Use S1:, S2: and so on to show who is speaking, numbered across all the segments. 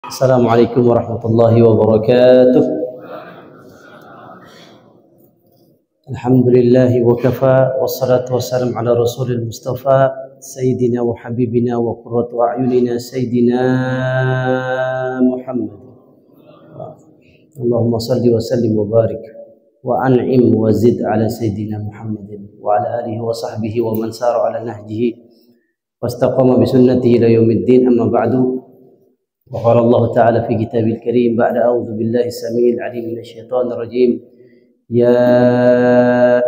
S1: Assalamualaikum warahmatullahi wabarakatuh. Alhamdulillahi wa kafa, wassalatu wassalam ala rasulil mustafa sayyidina wa habibina wa qurratu a'yunina sayyidina Muhammad. Allahumma salli wa sallim wa barik wa an'im wa zid ala sayyidina Muhammadin wa ala alihi wa sahbihi wa man sara ala nahjihi wastaqama bi sunnatihi ila yaumiddin, amma ba'du. وقال الله تعالى في كتابه الكريم بعد أعوذ بالله السميع العليم من الشيطان الرجيم يا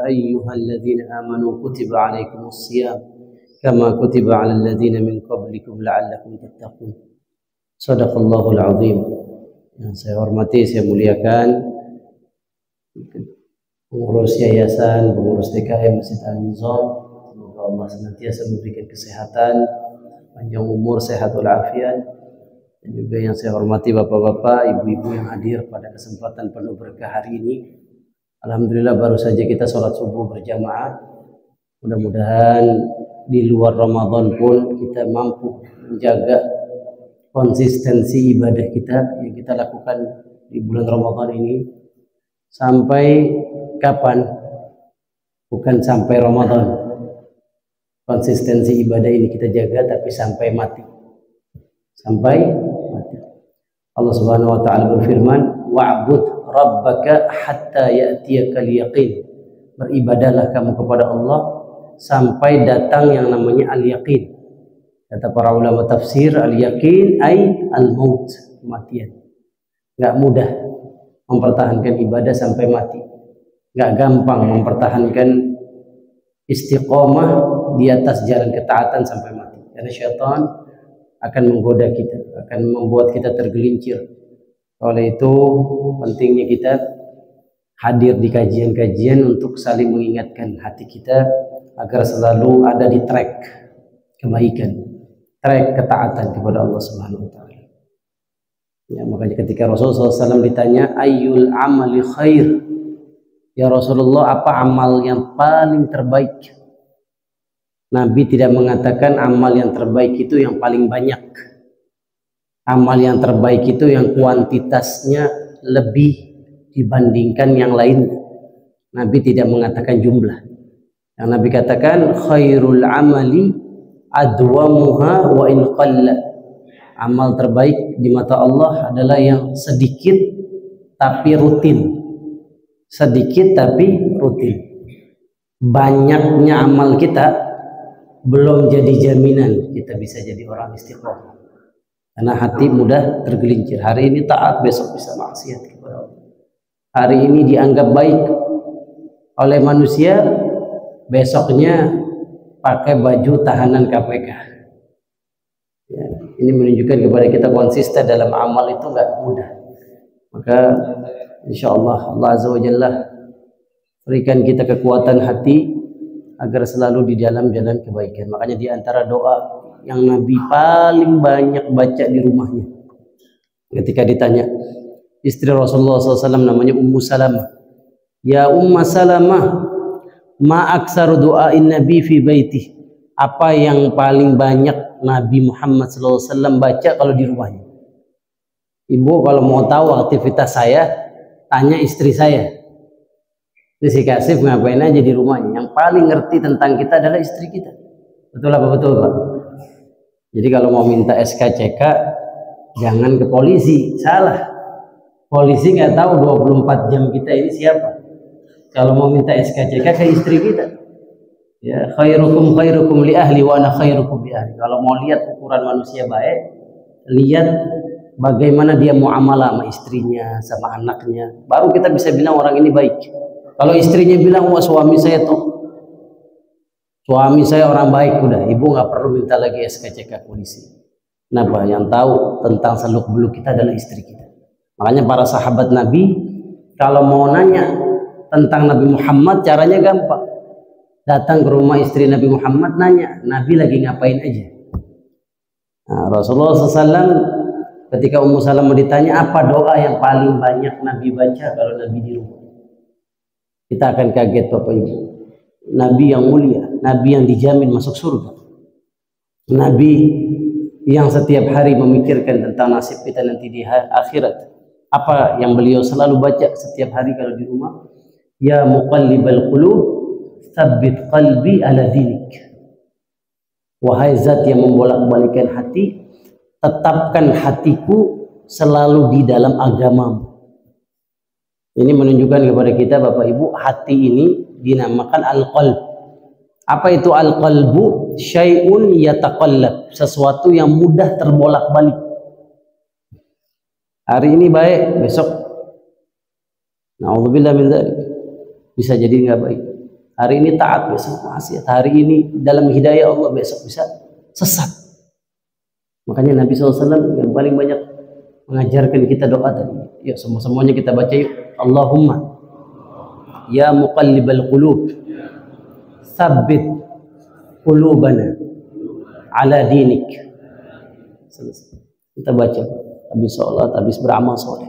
S1: أيها الذين آمنوا كتب عليكم الصيام كما كتب على الذين من قبلكم لعلكم تتقون. صدق الله العظيم. Yang saya hormati, saya muliakan pengurus yayasan, pengurus DKM Masjid Al-Nizam. Semoga Allah senantiasa memberikan kesehatan, panjang umur, sehat walafiat. Dan juga yang saya hormati bapak-bapak, ibu-ibu yang hadir pada kesempatan penuh berkah hari ini. Alhamdulillah baru saja kita sholat subuh berjamaah. Mudah-mudahan di luar Ramadan pun kita mampu menjaga konsistensi ibadah kita yang kita lakukan di bulan Ramadan ini. Sampai kapan? Bukan sampai Ramadan. Konsistensi ibadah ini kita jaga tapi sampai mati. Sampai mati. Allah Subhanahu wa taala berfirman, "Wa'bud rabbaka hatta ya'tiyakal yaqin." Beribadahlah kamu kepada Allah sampai datang yang namanya al-yaqin. Kata para ulama tafsir, al-yaqin ay al-maut, kematian. Enggak mudah mempertahankan ibadah sampai mati. Enggak gampang mempertahankan istiqomah di atas jalan ketaatan sampai mati. Karena syaitan akan menggoda kita, akan membuat kita tergelincir. Oleh itu pentingnya kita hadir di kajian-kajian untuk saling mengingatkan hati kita agar selalu ada di track kebaikan, track ketaatan kepada Allah Subhanahu wa taala. Ya, makanya ketika Rasulullah SAW ditanya ayyul amali khair, ya Rasulullah, apa amal yang paling terbaik? Nabi tidak mengatakan amal yang terbaik itu yang paling banyak. Amal yang terbaik itu yang kuantitasnya lebih dibandingkan yang lain. Nabi tidak mengatakan jumlah. Yang Nabi katakan khairul amali adwamuha wa in qalla. Amal terbaik di mata Allah adalah yang sedikit tapi rutin. Sedikit tapi rutin. Banyaknya amal kita belum jadi jaminan kita bisa jadi orang istiqomah. Karena hati mudah tergelincir. Hari ini taat, besok bisa maksiat kepada Allah. Hari ini dianggap baik oleh manusia, besoknya pakai baju tahanan KPK. Ya, ini menunjukkan kepada kita konsisten dalam amal itu nggak mudah. Maka insya Allah Allah Azza wa Jalla berikan kita kekuatan hati agar selalu di dalam jalan kebaikan. Makanya di antara doa yang Nabi paling banyak baca di rumahnya, ketika ditanya istri Rasulullah SAW namanya Ummu Salamah, ya Ummu Salamah, ma aksaru doain Nabi fi baiti, apa yang paling banyak Nabi Muhammad SAW baca kalau di rumahnya? Ibu kalau mau tahu aktivitas saya, tanya istri saya. Si Kasif ngapain aja di rumahnya? Yang paling ngerti tentang kita adalah istri kita. Betul apa betul, Pak? Jadi kalau mau minta SKCK jangan ke polisi, salah. Polisi nggak tahu 24 jam kita ini siapa. Kalau mau minta SKCK ke istri kita. Ya, khairukum khairukum li ahli wa ana khairukum li ahli. Kalau mau lihat ukuran manusia baik, lihat bagaimana dia muamalah sama istrinya, sama anaknya. Baru kita bisa bilang orang ini baik. Kalau istrinya bilang, wah suami saya orang baik, udah ibu nggak perlu minta lagi SKCK polisi. Kenapa? Yang tahu tentang seluk beluk kita adalah istri kita. Makanya para sahabat Nabi kalau mau nanya tentang Nabi Muhammad caranya gampang. Datang ke rumah istri Nabi Muhammad, nanya Nabi lagi ngapain aja. Nah, Rasulullah SAW ketika Ummu Salamah ditanya apa doa yang paling banyak Nabi baca kalau Nabi di rumah, kita akan kaget Bapak Ibu. Nabi yang mulia, Nabi yang dijamin masuk surga, Nabi yang setiap hari memikirkan tentang nasib kita nanti di akhirat. Apa yang beliau selalu baca setiap hari kalau di rumah? Ya muqallibal qulub, tsabbit qalbi ala dinik. Wahai zat yang membolak-balikan hati, tetapkan hatiku selalu di dalam agamamu. Ini menunjukkan kepada kita Bapak Ibu, hati ini dinamakan al-qalb. Apa itu al-qalbu? Syai'un yataqallab, sesuatu yang mudah terbolak-balik. Hari ini baik, besok na'udzubillah min dzalik, bisa jadi nggak baik. Hari ini taat, besok maksiat. Hari ini dalam hidayah Allah, besok bisa sesat. Makanya Nabi SAW yang paling banyak mengajarkan kita doa tadi. Yuk semuanya kita baca yuk. Allahumma ya muqallibal qulub, tsabbit qulubana ala dinik. Selesai. Kita baca habis sholat, habis beramal soleh.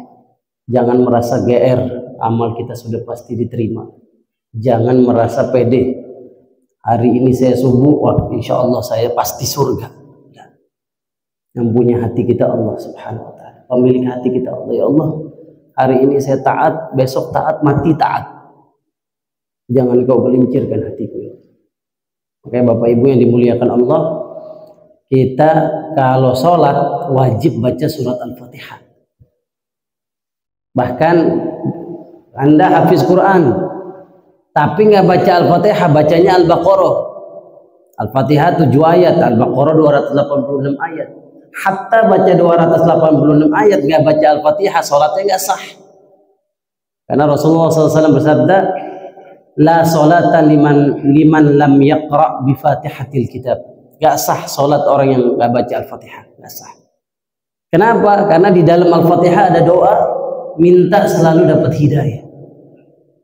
S1: Jangan merasa GR, amal kita sudah pasti diterima. Jangan merasa pede. Hari ini saya subuh, wah insya Allah saya pasti surga. Yang punya hati kita Allah Subhanahu Wa Taala. Pemilik hati kita Allah. Ya Allah, hari ini saya taat, besok taat, mati taat. Jangan kau gelincirkan hatiku. Makanya Bapak Ibu yang dimuliakan Allah, kita kalau sholat wajib baca surat Al-Fatihah. Bahkan Anda hafiz Quran, tapi nggak baca Al-Fatihah, bacanya Al-Baqarah. Al-Fatihah 7 ayat, Al-Baqarah 286 ayat. Hatta baca 286 ayat nggak baca Al-Fatihah, sholatnya nggak sah. Karena Rasulullah SAW bersabda, la sholata liman lam yaqra bi fatihatil kitab. Nggak sah sholat orang yang nggak baca Al-Fatihah, nggak sah. Kenapa? Karena di dalam Al-Fatihah ada doa minta selalu dapat hidayah.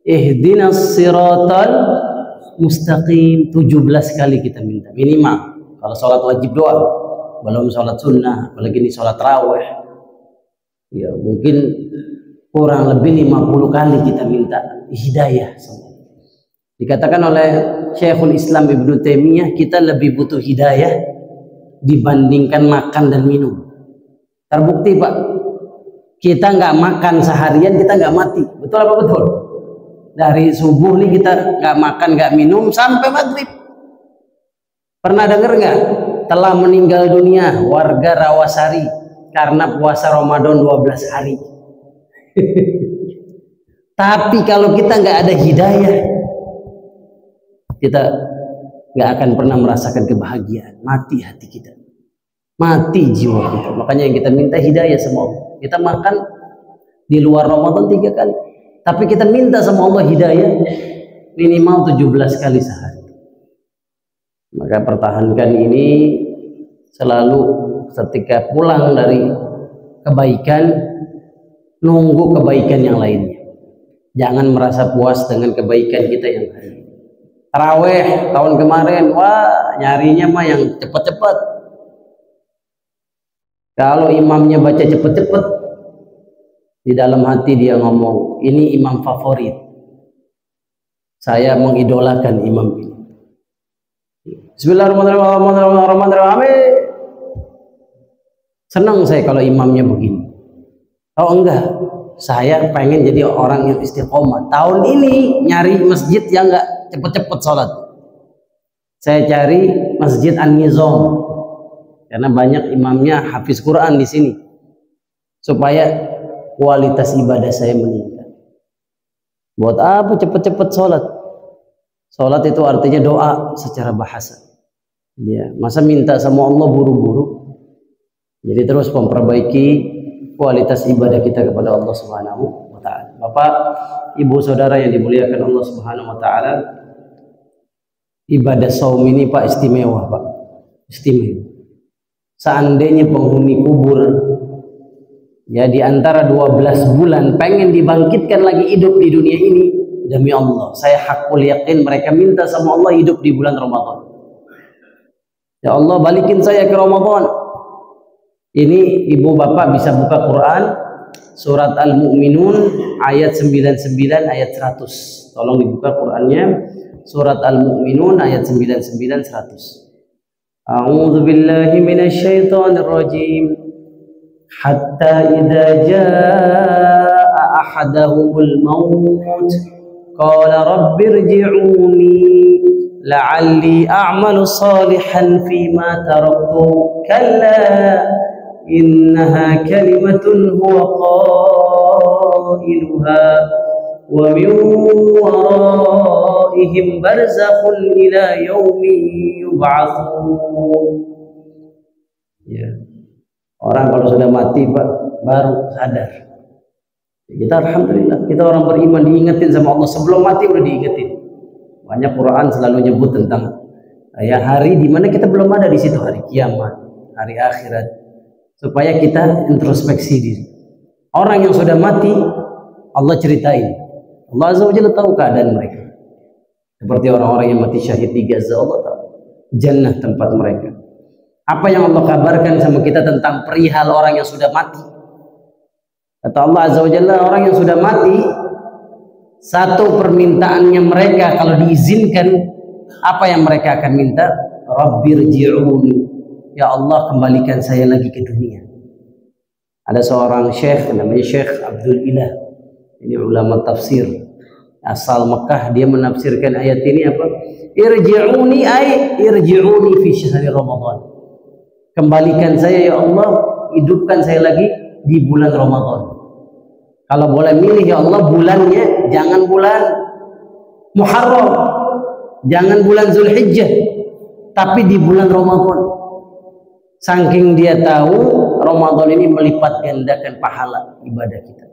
S1: Ihdinas siratal mustaqim, 17 kali kita minta minimal kalau sholat wajib doa. Belum sholat sunnah, apalagi ini sholat raweh, ya mungkin kurang lebih 50 kali kita minta hidayah. Dikatakan oleh Syekhul Islam Ibnu Taimiyah, kita lebih butuh hidayah dibandingkan makan dan minum. Terbukti Pak, kita nggak makan seharian kita nggak mati, betul apa betul? Dari subuh nih kita nggak makan nggak minum sampai maghrib. Pernah dengar nggak? Telah meninggal dunia warga Rawasari karena puasa Ramadan 12 hari. Tapi kalau kita nggak ada hidayah, kita nggak akan pernah merasakan kebahagiaan. Mati hati kita, mati jiwa kita. Makanya yang kita minta hidayah sama Allah. Kita makan di luar Ramadan 3 kali, tapi kita minta sama Allah hidayah minimal 17 kali sehari. Maka pertahankan ini selalu ketika pulang dari kebaikan, nunggu kebaikan yang lainnya. Jangan merasa puas dengan kebaikan kita yang hari ini. Taraweh tahun kemarin, wah nyarinya mah yang cepet-cepet. Kalau imamnya baca cepet-cepet, di dalam hati dia ngomong, ini imam favorit. Saya mengidolakan imam ini. Bismillahirrahmanirrahim. Senang saya kalau imamnya begini. Oh enggak, saya pengen jadi orang yang istiqomah. Tahun ini nyari masjid yang enggak cepet-cepet sholat. Saya cari Masjid An-Nizam karena banyak imamnya hafiz Quran di sini, supaya kualitas ibadah saya meningkat. Buat apa cepet-cepet sholat? Sholat itu artinya doa secara bahasa. Ya, masa minta sama Allah buru-buru? Jadi terus memperbaiki kualitas ibadah kita kepada Allah Subhanahu wa Ta'ala. Bapak, Ibu, Saudara yang dimuliakan Allah Subhanahu wa Ta'ala, ibadah saum ini Pak istimewa, Pak. Istimewa. Seandainya penghuni kubur ya di antara 12 bulan pengen dibangkitkan lagi hidup di dunia ini, demi Allah, saya hakul yakin mereka minta sama Allah hidup di bulan Ramadan. Ya Allah, balikin saya ke Ramadan. Ini ibu bapak bisa buka Quran surat Al-Mu'minun ayat 99 ayat 100. Tolong dibuka Qurannya, surat Al-Mu'minun ayat 99 100. A'udzu billahi minasyaitonir rajim. Hatta idza jaa ahadahumul maut qala rabbirji'uni la'alli a'malu salihan fima taraktu kalla innaha kalimatun huwa qailuha wa min waraihim barzakhun ila yaumi yub'atsun. Ya. Orang kalau sudah mati Pak baru sadar. Kita alhamdulillah, kita orang beriman diingetin sama Allah sebelum mati udah diingetin. Banyak Quran selalu nyebut tentang ya hari di mana kita belum ada di situ, hari kiamat, hari akhirat, supaya kita introspeksi diri. Orang yang sudah mati Allah ceritain. Allah Azza wa Jalla tahu keadaan mereka. Seperti orang-orang yang mati syahid di Gaza, Allah tahu jannah tempat mereka. Apa yang Allah kabarkan sama kita tentang perihal orang yang sudah mati? Kata Allah Azza wa Jalla, orang yang sudah mati, satu permintaannya mereka kalau diizinkan, apa yang mereka akan minta? Rabbirji'uni, ya Allah kembalikan saya lagi ke dunia. Ada seorang syekh namanya Syekh Abdul Ilah, ini ulama tafsir asal Mekah, dia menafsirkan ayat ini apa? Irji'uni ay irji'uni fi syahri Ramadan. Kembalikan saya ya Allah, hidupkan saya lagi di bulan Ramadan. Kalau boleh milih ya Allah bulannya, jangan bulan Muharram, jangan bulan Zulhijjah, tapi di bulan Ramadan. Saking dia tahu Ramadan ini melipat gandakan pahala ibadah kita.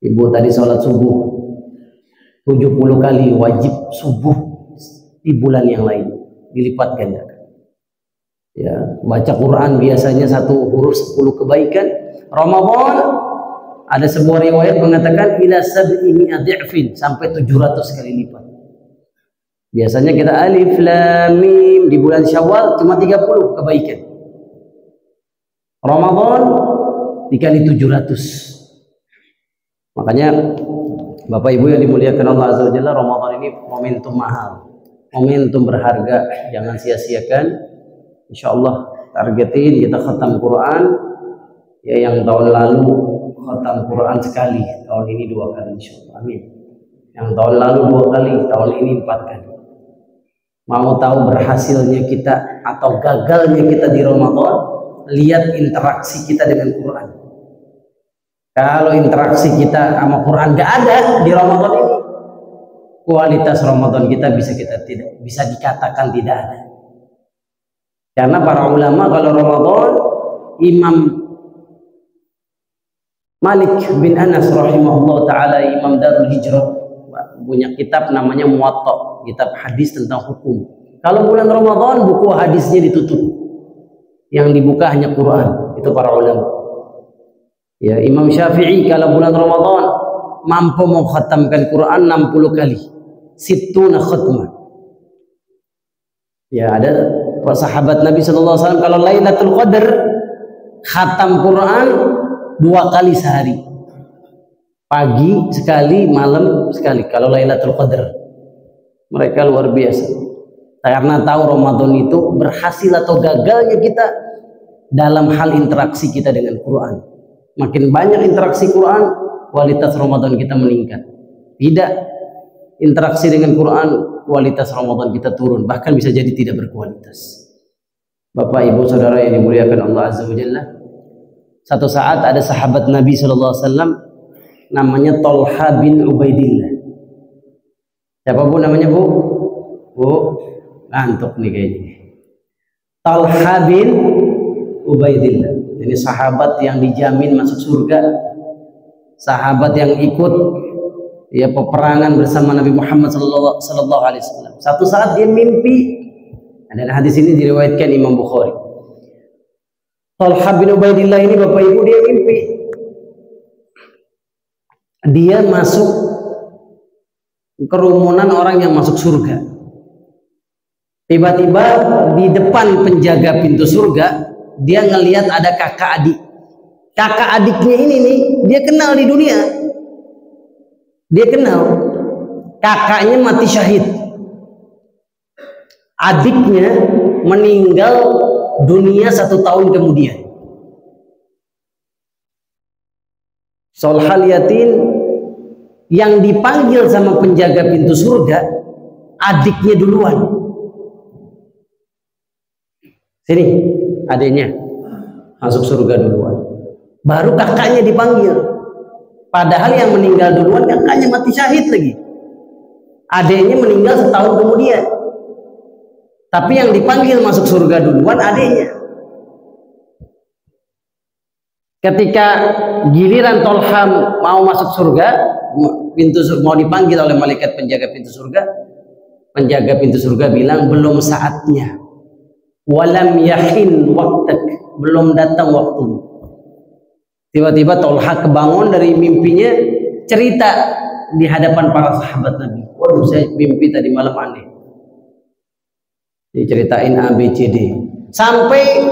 S1: Ibu tadi sholat subuh 70 kali wajib subuh di bulan yang lain dilipat gandakan. Ya, baca Quran biasanya satu huruf 10 kebaikan. Ramadan ada sebuah riwayat mengatakan ila sab'i mi'adhi'fin, sampai 700 kali lipat. Biasanya kita alif lam mim di bulan Syawal cuma 30 kebaikan. Ramadan dikali 700. Makanya Bapak Ibu yang dimuliakan Allah Azza wa Jalla, Ramadan ini momentum mahal, momentum berharga, jangan sia-siakan. Insyaallah targetin kita khatam Quran ya, yang tahun lalu khatam Quran sekali, tahun ini 2 kali insyaallah. Amin. Yang tahun lalu 2 kali, tahun ini 4 kali. Mau tahu berhasilnya kita atau gagalnya kita di Ramadan, lihat interaksi kita dengan Quran. Kalau interaksi kita sama Quran gak ada di Ramadan ini, kualitas Ramadan kita bisa dikatakan tidak ada. Karena para ulama kalau Ramadan, Imam Malik bin Anas rahimahullah ta'ala, Imam Darul Hijrah, punya kitab namanya Muwatta, kitab hadis tentang hukum. Kalau bulan Ramadan buku hadisnya ditutup, yang dibuka hanya Quran. Itu para ulama. Ya, Imam Syafi'i kalau bulan Ramadan mampu mengkhatamkan Quran 60 kali, 60 khatmah. Ya, ada sahabat Nabi sallallahu alaihi wasallam kalau Lailatul Qadar khatam Quran 2 kali sehari, pagi sekali, malam sekali. Kalau Lailatul Qadar, mereka luar biasa. Karena tahu Ramadan itu berhasil atau gagalnya kita dalam hal interaksi kita dengan Quran. Makin banyak interaksi Quran, kualitas Ramadan kita meningkat. Tidak interaksi dengan Quran, kualitas Ramadan kita turun, bahkan bisa jadi tidak berkualitas. Bapak Ibu Saudara yang dimuliakan Allah Azza wa Jalla, satu saat ada sahabat Nabi sallallahu alaihi wasallam namanya Thalha bin Ubaidillah. Siapa Bu namanya Bu? Bu, ngantuk nih kayaknya. Thalha bin Ubaidillah. Ini sahabat yang dijamin masuk surga, sahabat yang ikut ya peperangan bersama Nabi Muhammad sallallahu alaihi wasallam. Satu saat dia mimpi, dan hadis ini diriwayatkan Imam Bukhari. Thalha bin Ubaidillah ini Bapak Ibu, dia mimpi dia masuk kerumunan orang yang masuk surga. Tiba-tiba di depan penjaga pintu surga dia ngelihat ada kakak adik. Kakak adiknya ini nih dia kenal di dunia. Dia kenal kakaknya mati syahid, adiknya meninggal dunia 1 tahun kemudian. Solhaliyatin yang dipanggil sama penjaga pintu surga, adiknya duluan. Sini, adiknya masuk surga duluan. Baru kakaknya dipanggil. Padahal yang meninggal duluan kakaknya mati syahid lagi. Adiknya meninggal 1 tahun kemudian. Tapi yang dipanggil masuk surga duluan adiknya. Ketika giliran Tolha mau masuk surga, mau dipanggil oleh malaikat penjaga pintu surga, penjaga pintu surga bilang belum saatnya. Walam yahin waktak, belum datang waktu. Tiba-tiba Tolha kebangun dari mimpinya, cerita di hadapan para sahabat Nabi. Waduh, saya mimpi tadi malam aneh. Diceritain A, B, C, D. Sampai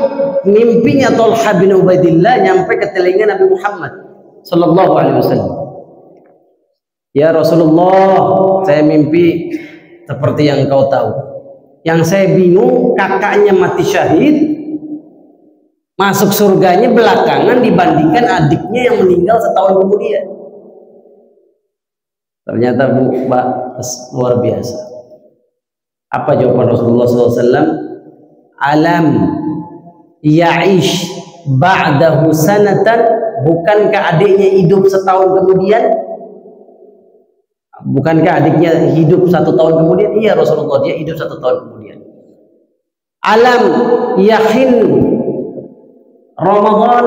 S1: mimpinya Tolha bin Ubaidillah nyampe ke telinga Nabi Muhammad sallallahu alaihi wasallam. Ya Rasulullah, saya mimpi seperti yang kau tahu. Yang saya bingung, kakaknya mati syahid, masuk surganya belakangan dibandingkan adiknya yang meninggal 1 tahun kemudian. Ternyata Mbak luar biasa. Apa jawaban Rasulullah SAW? Alam ya'ish ba'dahu sanatan, bukankah adiknya hidup 1 tahun kemudian? Bukankah adiknya hidup 1 tahun kemudian? Iya Rasulullah, dia hidup 1 tahun kemudian. Alam yahin Ramadan,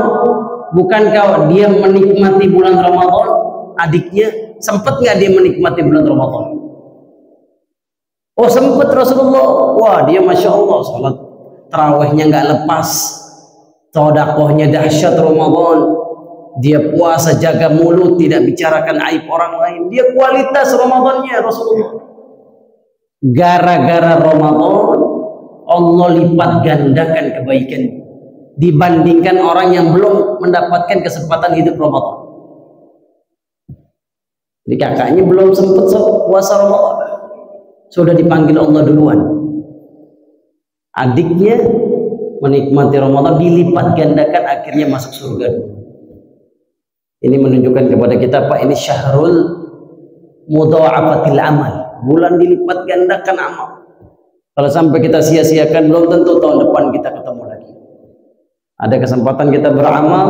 S1: bukankah dia menikmati bulan Ramadan? Adiknya sempat nggak dia menikmati bulan Ramadan? Oh sempat Rasulullah. Wah dia masya Allah, sholat tarawihnya nggak lepas, sodakohnya dahsyat Ramadan, dia puasa jaga mulut, tidak bicarakan aib orang lain, dia kualitas Ramadannya Rasulullah. Gara-gara Ramadan Allah lipat gandakan kebaikan dibandingkan orang yang belum mendapatkan kesempatan hidup Ramadan. Jadi kakaknya belum sempat puasa Ramadan, sudah dipanggil Allah duluan. Adiknya menikmati Ramadan, dilipat gandakan, akhirnya masuk surga. Ini menunjukkan kepada kita, Pak, ini syahrul mudha'afatil amal, bulan dilipat gandakan amal. Kalau sampai kita sia-siakan, belum tentu tahun depan kita ketemu lagi. Ada kesempatan kita beramal,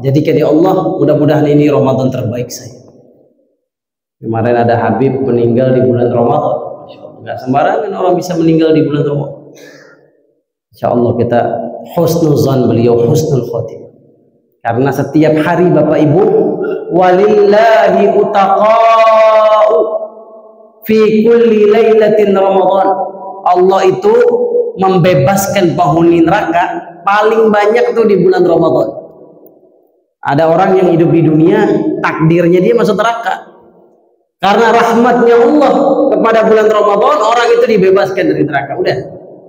S1: jadikan ya Allah, mudah-mudahan ini Ramadan terbaik saya. Kemarin ada Habib meninggal di bulan Ramadan. Nggak sembarangan orang bisa meninggal di bulan Ramadan. Insya Allah kita husnuzan beliau, husnul khotimah. Karena setiap hari Bapak Ibu, walillahi utaqa'u fi kulli lailatin Ramadan. Allah itu membebaskan penghuni neraka paling banyak tuh di bulan Ramadan. Ada orang yang hidup di dunia, takdirnya dia masuk neraka. Karena rahmatnya Allah kepada bulan Ramadan, orang itu dibebaskan dari neraka. Udah,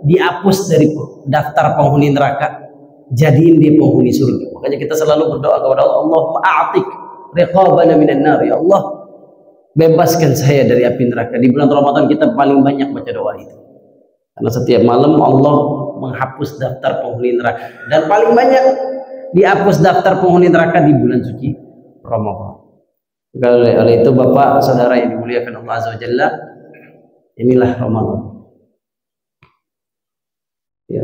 S1: dihapus dari daftar penghuni neraka, jadiin dia penghuni surga. Makanya kita selalu berdoa kepada Allah, Allahumma a'tik riqabana minan nar. Ya Allah, bebaskan saya dari api neraka. Di bulan Ramadan kita paling banyak baca doa itu. Karena setiap malam Allah menghapus daftar penghuni neraka. Dan paling banyak dihapus daftar penghuni neraka di bulan suci Ramadan. Oleh itu Bapak, Saudara yang dimuliakan Allah Azza wa Jalla, inilah Ramadan. Ya,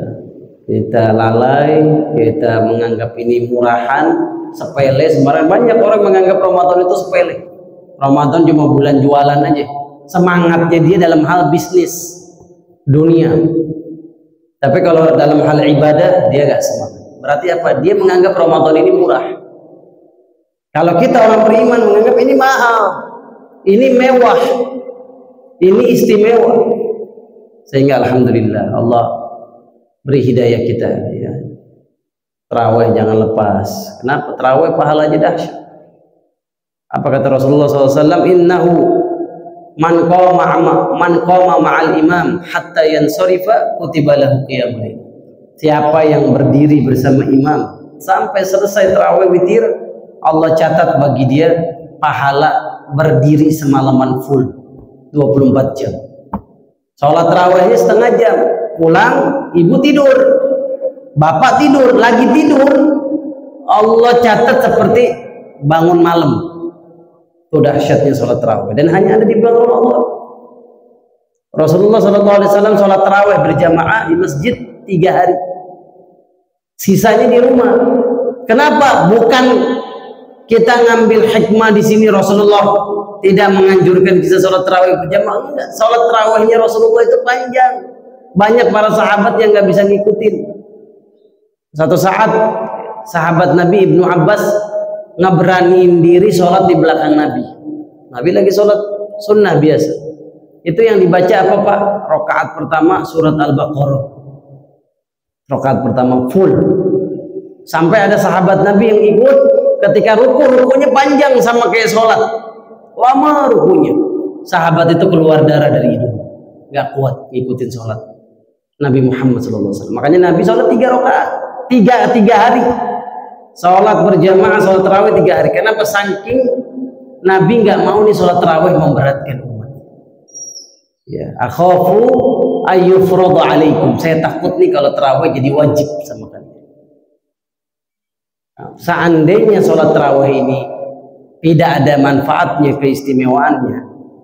S1: kita lalai, kita menganggap ini murahan, sepele. Sebenarnya banyak orang menganggap Ramadan itu sepele. Ramadan cuma bulan jualan aja. Semangatnya dia dalam hal bisnis dunia. Tapi kalau dalam hal ibadah dia gak semangat. Berarti apa? Dia menganggap Ramadan ini murah. Kalau kita orang beriman menganggap ini mahal, ini mewah, ini istimewa. Sehingga alhamdulillah Allah beri hidayah kita, ya. Tarawih jangan lepas. Kenapa? Tarawih pahalanya dahsyat. Apa kata Rasulullah SAW? Innahu man qama ma'al imam hatta yansarifa kutiba lahu qiyamul lail. Siapa yang berdiri bersama imam sampai selesai tarawih witir, Allah catat bagi dia pahala berdiri semalaman full 24 jam. Sholat tarawihnya setengah jam, pulang, ibu tidur, bapak tidur, lagi tidur, Allah catat seperti bangun malam. Itu dahsyatnya sholat tarawih, dan hanya ada di bulan Ramadan. Rasulullah SAW sholat tarawih berjamaah di masjid 3 hari, sisanya di rumah. Kenapa? Bukan kita ngambil hikmah di sini Rasulullah tidak menganjurkan kita sholat tarawih berjamaah, enggak. Sholat tarawihnya Rasulullah itu panjang, banyak para sahabat yang nggak bisa ngikutin. Satu saat sahabat Nabi Ibnu Abbas ngeberaniin diri sholat di belakang Nabi. Nabi lagi sholat sunnah biasa. Itu yang dibaca apa Pak? Rakaat pertama surat Al-Baqarah. Rakaat pertama full. Sampai ada sahabat Nabi yang ikut, ketika rukunya panjang sama kayak sholat. Lama rukunya. Sahabat itu keluar darah dari hidung. Gak kuat ngikutin sholat Nabi Muhammad SAW. Makanya Nabi sholat 3 rakaat. 3 hari. Sholat berjamaah, sholat tarawih 3 hari. Kenapa? Saking Nabi nggak mau nih sholat tarawih memberatkan umat. Ya, akhafu ayyufradu alaikum. Saya takut nih kalau tarawih jadi wajib sama kalian. Nah, seandainya sholat tarawih ini tidak ada manfaatnya, keistimewaannya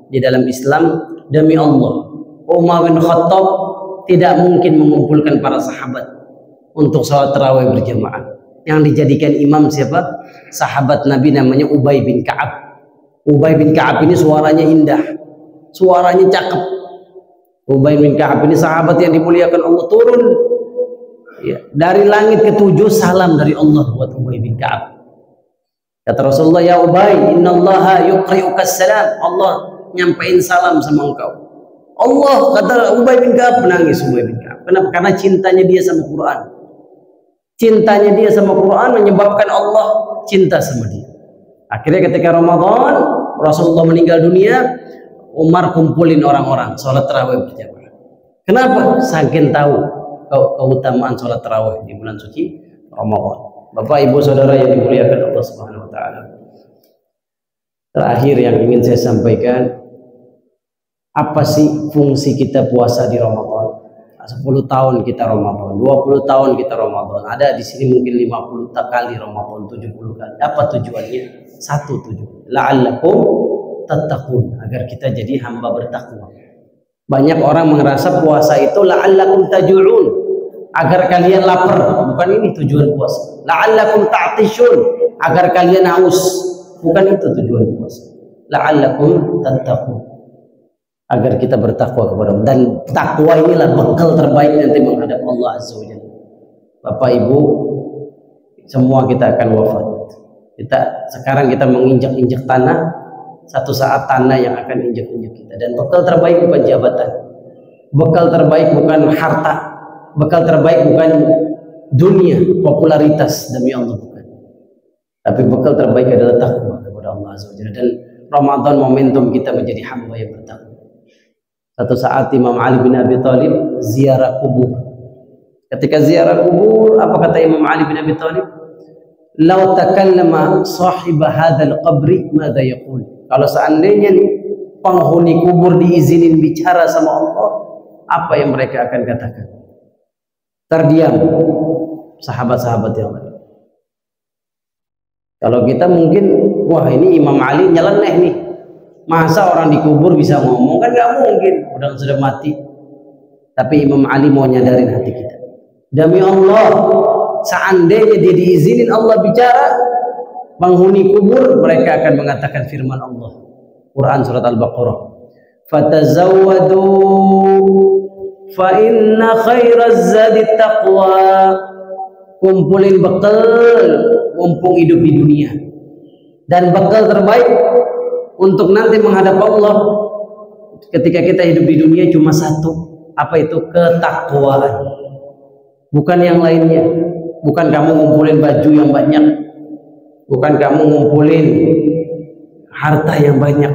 S1: di dalam Islam, demi Allah, Umar bin Khattab tidak mungkin mengumpulkan para sahabat untuk sholat tarawih berjamaah. Yang dijadikan imam siapa? Sahabat Nabi namanya Ubay bin Ka'ab. Ubay bin Ka'ab ini suaranya indah, suaranya cakep. Ubay bin Ka'ab ini sahabat yang dimuliakan Allah, turun ya, dari langit ke-7 salam dari Allah buat Ubay bin Ka'ab. Kata Rasulullah, ya Ubay, innallaha yuqri'uka salam. Allah nyampein salam sama engkau. Allah, kata Ubay bin Ka'ab, menangis Ubay bin Ka'ab. Kenapa? Karena cintanya dia sama Quran. Cintanya dia sama Quran menyebabkan Allah cinta sama dia. Akhirnya ketika Ramadan Rasulullah meninggal dunia, Umar kumpulin orang-orang sholat tarawih berjamaah. Kenapa? Saking tahu keutamaan sholat tarawih di bulan suci Ramadan. Bapak Ibu Saudara yang dimuliakan Allah Subhanahu wa taala. Terakhir yang ingin saya sampaikan, apa sih fungsi kita puasa di Ramadan? 10 tahun kita Ramadan, 20 tahun kita Ramadan. Ada di sini mungkin 50 kali Ramadan, 70 kali. Apa tujuannya? Satu tujuan. La'allakum tattaqun, agar kita jadi hamba bertakwa. Banyak orang merasa puasa itu la'allakum taj'un, agar kalian lapar. Bukan ini tujuan puasa. La'allakum ta'tishun, agar kalian haus. Bukan itu tujuan puasa. La'allakum tattaqun, agar kita bertakwa kepada Allah. Dan takwa inilah bekal terbaik nanti menghadap Allah Azza wa Jalla. Bapak Ibu, semua kita akan wafat. Sekarang kita menginjak-injak tanah, satu saat tanah yang akan injak-injak kita. Dan bekal terbaik bukan jabatan, bekal terbaik bukan harta, bekal terbaik bukan dunia, popularitas, demi Allah bukan. Tapi bekal terbaik adalah takwa kepada Allah Azza wa Jalla. Dan Ramadan momentum kita menjadi hamba yang bertakwa. Satu saat Imam Ali bin Abi Thalib ziarah kubur. Ketika ziarah kubur, apa kata Imam Ali bin Abi Thalib? Lau takallama sahib hadzal qabri madza yaqul. Kalau seandainya nih penghuni kubur diizinin bicara sama Allah, apa yang mereka akan katakan? Terdiam sahabat-sahabat yang lain. Kalau kita mungkin, wah ini Imam Ali nyeleneh nih. Masa orang dikubur bisa ngomong? Kan gak mungkin, udah sudah mati. Tapi Imam Ali mau nyadarin hati kita. Demi Allah, seandainya dia diizinin Allah bicara, penghuni kubur mereka akan mengatakan firman Allah. Quran surat Al-Baqarah. Fatazawwadu fa inna khairaz zadi taqwa. Kumpulin bekal mumpung hidup di dunia. Dan bekal terbaik untuk nanti menghadap Allah ketika kita hidup di dunia cuma satu. Apa itu? Ketakwaan. Bukan yang lainnya. Bukan kamu ngumpulin baju yang banyak, bukan kamu ngumpulin harta yang banyak.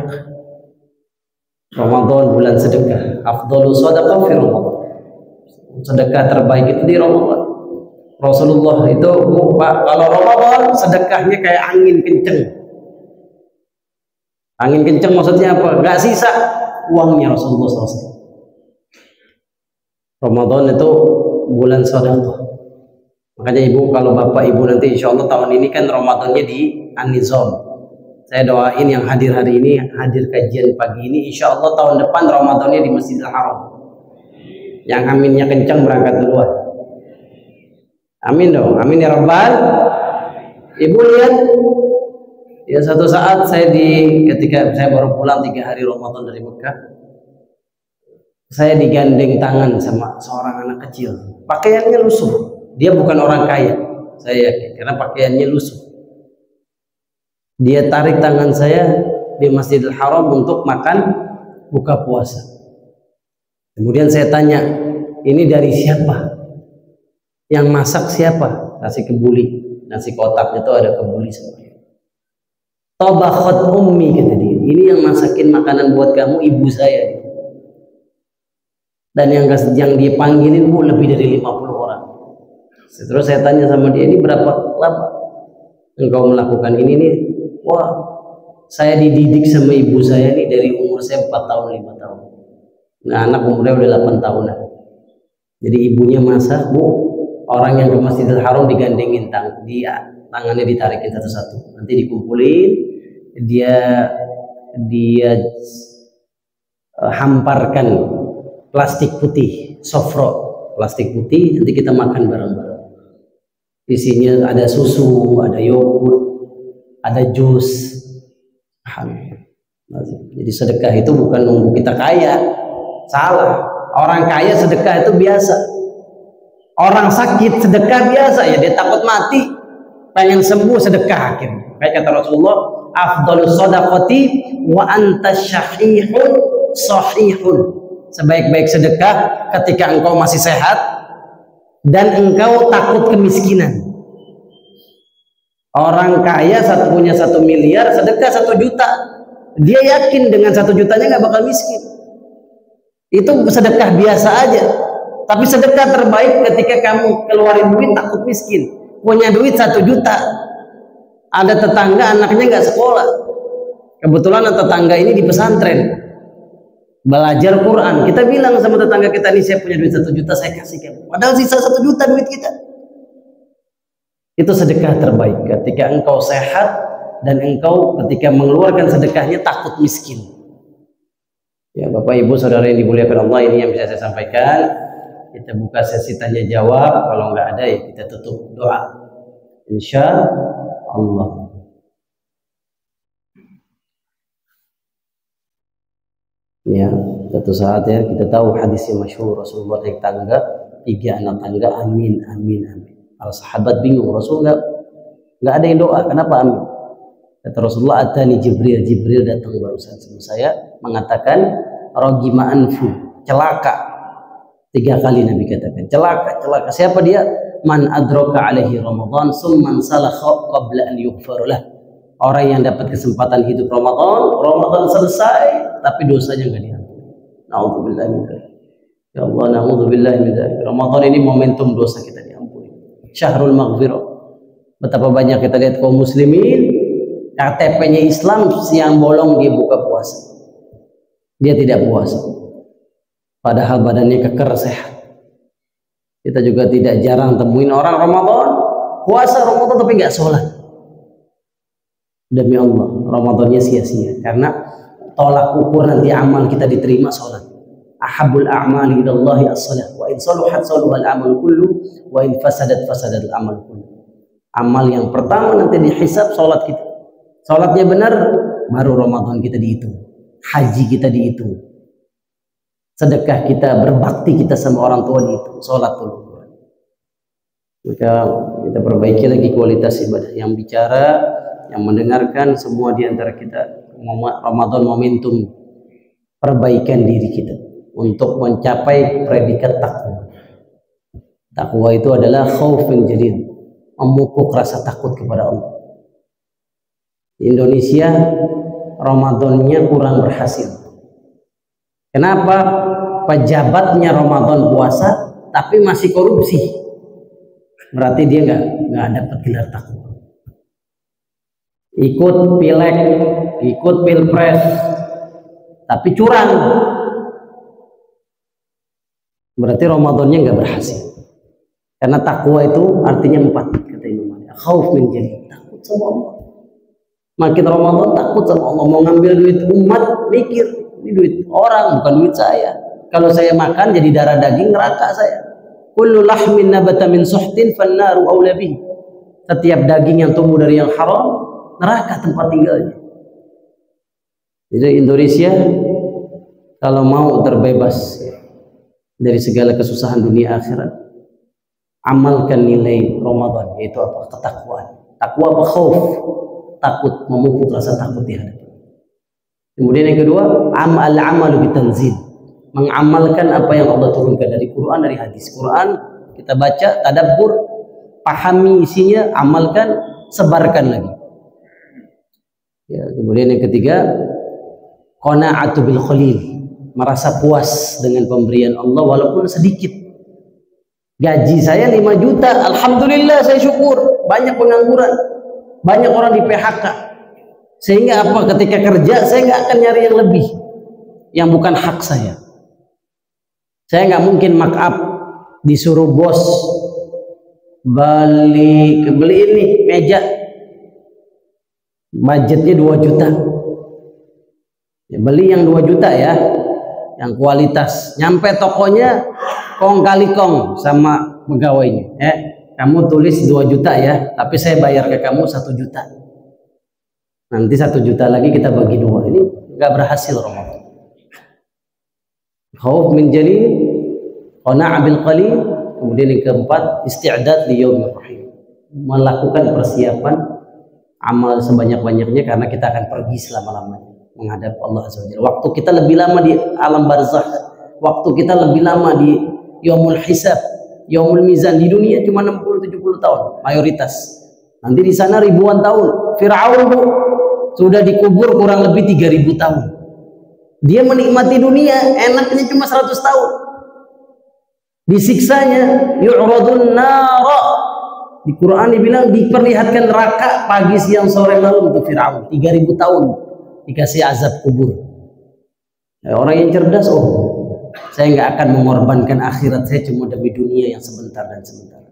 S1: Ramadan bulan sedekah. Afdhalu shadaqah fi Ramadan. Sedekah terbaik itu di Ramadan. Rasulullah itu kalau Ramadan sedekahnya kayak angin kenceng. Angin kenceng maksudnya apa? Gak sisa uangnya Rasulullah SAW. Ramadan itu bulan sedekah. Makanya ibu, kalau bapak ibu nanti insya Allah tahun ini kan Ramadannya di An-Nizam. Saya doain yang hadir hari ini, hadir kajian pagi ini, insya Allah tahun depan Ramadannya di Masjidil Haram. Yang aminnya kencang berangkat duluan. Amin dong, amin ya Rabbal. Ibu lihat, ya satu saat ketika saya baru pulang 3 hari Ramadan dari Mekah, saya digandeng tangan sama seorang anak kecil. Pakaiannya lusuh. Dia bukan orang kaya, saya yakin, karena pakaiannya lusuh. Dia tarik tangan saya di Masjidil Haram untuk makan buka puasa. Kemudian saya tanya, ini dari siapa? Yang masak siapa? Nasi kebuli, nasi kotak itu ada kebuli semuanya. Tabakhat ummi, kata dia. Ini yang masakin makanan buat kamu ibu saya. Dan yang dipanggilin bu lebih dari 50 orang. Terus saya tanya sama dia, ini berapa lama engkau melakukan ini nih? Wah, saya dididik sama ibu saya nih dari umur saya 4 tahun 5 tahun. Nah, anak umurnya udah 8 tahunan. Jadi ibunya masak, bu. Orang yang ke Masjidil Haram digandengin tangannya ditarikin satu-satu. Nanti dikumpulin, dia hamparkan plastik putih, sofro, plastik putih, nanti kita makan bareng-bareng. Isinya ada susu, ada yogurt, ada jus. Jadi sedekah itu bukan nunggu kita kaya. Salah. Orang kaya sedekah itu biasa. Orang sakit sedekah biasa, ya dia takut mati, pengen sembuh sedekah akhirnya. Kayak kata Rasulullah, afdhalus shadaqati wa anta syahihun sahihun. Sebaik-baik sedekah ketika engkau masih sehat dan engkau takut kemiskinan. Orang kaya punya 1 miliar, sedekah 1 juta. Dia yakin dengan 1 jutanya nggak bakal miskin. Itu sedekah biasa aja. Tapi sedekah terbaik ketika kamu keluarin duit takut miskin. Punya duit 1 juta. Ada tetangga anaknya nggak sekolah. Kebetulan tetangga ini di pesantren. Belajar Quran. Kita bilang sama tetangga kita, nih saya punya duit 1 juta, saya kasih kamu. Padahal sisa 1 juta duit kita. Itu sedekah terbaik. Ketika engkau sehat dan engkau ketika mengeluarkan sedekahnya takut miskin. Ya Bapak Ibu Saudara yang dimuliakan Allah, ini yang bisa saya sampaikan. Kita buka sesi tanya jawab. Kalau nggak ada ya kita tutup doa. Insya Allah. Ya, satu saat ya kita tahu hadisnya masyhur, Rasulullah naik tangga, 3 anak tangga, amin, amin, amin. Para sahabat bingung, Rasul nggak ada yang doa, kenapa amin? Kata Rasulullah, atani Jibril datang barusan sama saya mengatakan rogima anfu, celaka. 3 kali Nabi katakan celaka. Siapa dia? Man adraka alaihi Ramadan summan salakha qabla an yughfar lah. Orang yang dapat kesempatan hidup Ramadan selesai tapi dosanya enggak diampuni. Nauzubillah min dzalik. Ya Allah, nauzubillah min dzalik. Ramadan ini momentum dosa kita diampuni. Syahrul maghfirah. Betapa banyak kita lihat kaum muslimin KTP-nya Islam, siang bolong dia buka puasa. Dia tidak puasa. Padahal badannya keker sehat. Kita juga tidak jarang temuin orang Ramadan, puasa Ramadan tapi nggak sholat. Demi Allah, Ramadannya sia-sia. Karena tolak ukur nanti amal kita diterima sholat. Ahabul a'mali ilallahi as-salat. Wa in saluhat saluhal amal kullu, wa in fasadat fasadal amal kullu. Amal yang pertama nanti dihisab sholat kita. Sholatnya benar, baru Ramadan kita dihitung. Haji kita dihitung. Sedekah kita, berbakti kita sama orang tua dihitung, sholat dulu. Maka kita perbaiki lagi kualitas ibadah. Yang bicara, yang mendengarkan, semua diantara kita. Ramadan momentum perbaikan diri kita untuk mencapai predikat takwa. Takwa itu adalah khaufun jalil, memupuk rasa takut kepada Allah. Di Indonesia Ramadannya kurang berhasil. Kenapa? Pejabatnya Ramadan puasa tapi masih korupsi. Berarti dia nggak dapat gelar takwa. Ikut pileg, ikut pilpres, tapi curang. berarti Ramadannya nggak berhasil. Karena takwa itu artinya 4, kata Imam Malik. Khauf min jalil, takut sama Allah. Makin Ramadan takut sama Allah, mau ngambil duit umat, mikir ini duit orang bukan duit saya. Kalau saya makan jadi darah daging, neraka saya. Kullu lahmin nabata min suhtin fannaru aula bihi. Setiap daging yang tumbuh dari yang haram, neraka tempat tinggalnya. Jadi Indonesia kalau mau terbebas dari segala kesusahan dunia akhirat, amalkan nilai Ramadan, yaitu apa? Ketakwaan. Takwa apa? Khauf. Takut, memupuk rasa takut di hati. Kemudian yang kedua, amalu bitanzil, mengamalkan apa yang Allah turunkan dari Quran, dari hadis. Quran kita baca, tadabbur, pahami isinya, amalkan, sebarkan lagi. Ya, kemudian yang ketiga, qana'atu bil qalil, merasa puas dengan pemberian Allah walaupun sedikit. Gaji saya 5 juta, alhamdulillah saya syukur. Banyak pengangguran, banyak orang di PHK. Sehingga apa? Ketika kerja saya nggak akan nyari yang lebih, yang bukan hak saya. Saya nggak mungkin mark up, disuruh bos beli ini meja, budgetnya 2 juta. Ya, beli yang 2 juta ya, yang kualitas. Nyampe tokonya kong kali kong sama pegawainya. Kamu tulis 2 juta ya, tapi saya bayar ke kamu 1 juta. Nanti 1 juta lagi kita bagi 2. Ini nggak berhasil Ramadan. Khauf min jalil, qana'ah bil qalil. Kemudian yang keempat, isti'dad li yaumir rahim, melakukan persiapan amal sebanyak-banyaknya karena kita akan pergi selama-lamanya menghadap Allah Azza wa Jalla. Waktu kita lebih lama di alam barzakh, waktu kita lebih lama di yaumul hisab, yaumul mizan. Di dunia cuma 60-70 tahun mayoritas. Nanti di sana ribuan tahun. Firaun sudah dikubur kurang lebih 3000 tahun. Dia menikmati dunia, enaknya cuma 100 tahun. Disiksanya yu'radun nara. Di Quran dibilang diperlihatkan neraka pagi, siang, sore, malam untuk Firaun. 3000 tahun dikasih azab kubur. Orang yang cerdas, saya nggak akan mengorbankan akhirat saya cuma demi dunia yang sebentar dan sebentar.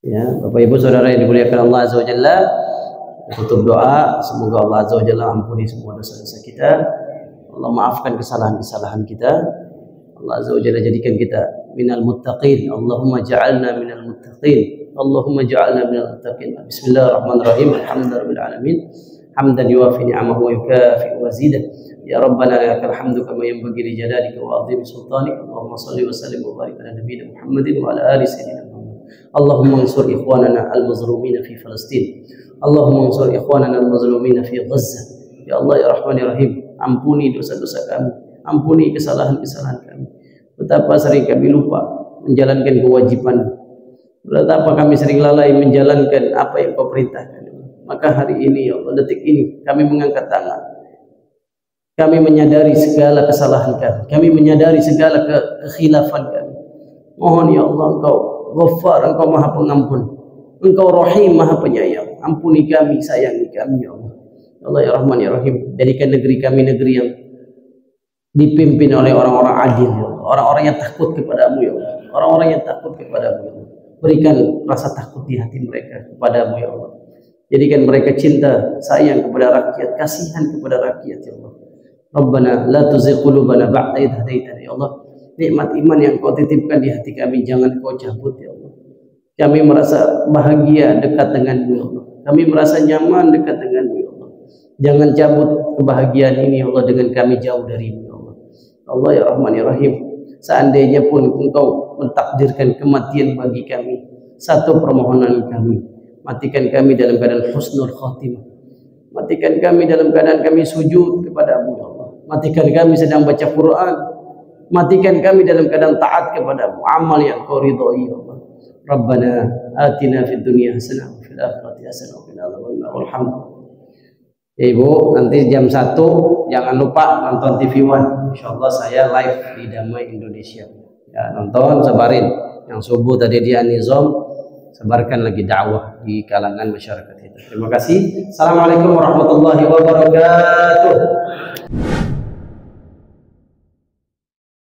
S1: Ya, Bapak Ibu Saudara yang dimuliakan Allah Azza wa Jalla, tutup doa, semoga Allah Azza wa Jalla ampuni semua dosa-dosa kita. Allah maafkan kesalahan-kesalahan kita. Allah Azza wa Jalla jadikan kita minal muttaqin. Allahumma ja'alna minal muttaqin. Allahumma ja'alna minal muttaqin. Bismillahirrahmanirrahim. Alhamdulillahirabbil alamin. Hamdan yuwafi ni'amahu wa yukafi mazidah. Ya Rabbana lakal hamdu kama yanbaghi li jalalika wa 'azimi sultanik. Allahumma shalli wa sallim wa barik ala nabiyyina Muhammadin wa ala ali sayyidina Muhammad. Allahumma ansur ikhwanana al-mazlumina fi Palestin. Allahumma ansur ikhwanana al-mazlumina fi Gaza. Ya Allah ya Rahman ya Rahim, ampuni dosa-dosa kami, ampuni kesalahan-kesalahan kami. Betapa sering kami lupa menjalankan kewajiban, betapa kami sering lalai menjalankan apa yang Kau perintahkan. Maka hari ini ya Allah, detik ini kami mengangkat tangan. Kami menyadari segala kesalahan kami, kami menyadari segala kekhilafan kami. Mohon ya Allah, Engkau Ghaffar, Engkau Maha Pengampun, Engkau Rahim, Maha Penyayang. Ampuni kami, sayangi kami ya Allah. Ya Allah ya Rahman ya Rahim, jadikan negeri kami negeri yang dipimpin oleh orang-orang adil ya Allah. Orang-orang yang takut kepadamu ya Allah. Orang-orang yang takut kepadamu ya Allah. Berikan rasa takut di hati mereka kepadamu ya Allah. Jadikan mereka cinta, sayang kepada rakyat, kasihan kepada rakyat ya Allah. Rabbana la tuzigh qulubana ba'da idh hadaitana ya Allah. Nikmat iman yang Kau titipkan di hati kami jangan Kau cabut ya Allah. Kami merasa bahagia dekat denganmu ya Allah. Kami merasa nyaman dekat denganmu ya Allah. Jangan cabut kebahagiaan ini ya Allah dengan kami jauh darimu ya Allah. Allah ya Rahman ya Rahim, seandainya pun Engkau mentakdirkan kematian bagi kami, satu permohonan kami, matikan kami dalam keadaan husnul khatimah. Matikan kami dalam keadaan kami sujud kepadamu ya Allah. Matikan kami sedang baca Quran. Matikan kami dalam keadaan taat kepadamu, amal yang Kau ridhai ya Allah. Rabbana atina fid dunya hasanah wa fil akhirati hasanah wa qina adzabannar. Alhamdulillah. Ya Ibu, nanti jam 1 jangan lupa nonton TV One. Insyaallah saya live di Damai Indonesia. Ya, nonton, sebarin. Yang subuh tadi di An-Nizam, sebarkan lagi dakwah di kalangan masyarakat kita. Terima kasih. Assalamualaikum warahmatullahi wabarakatuh.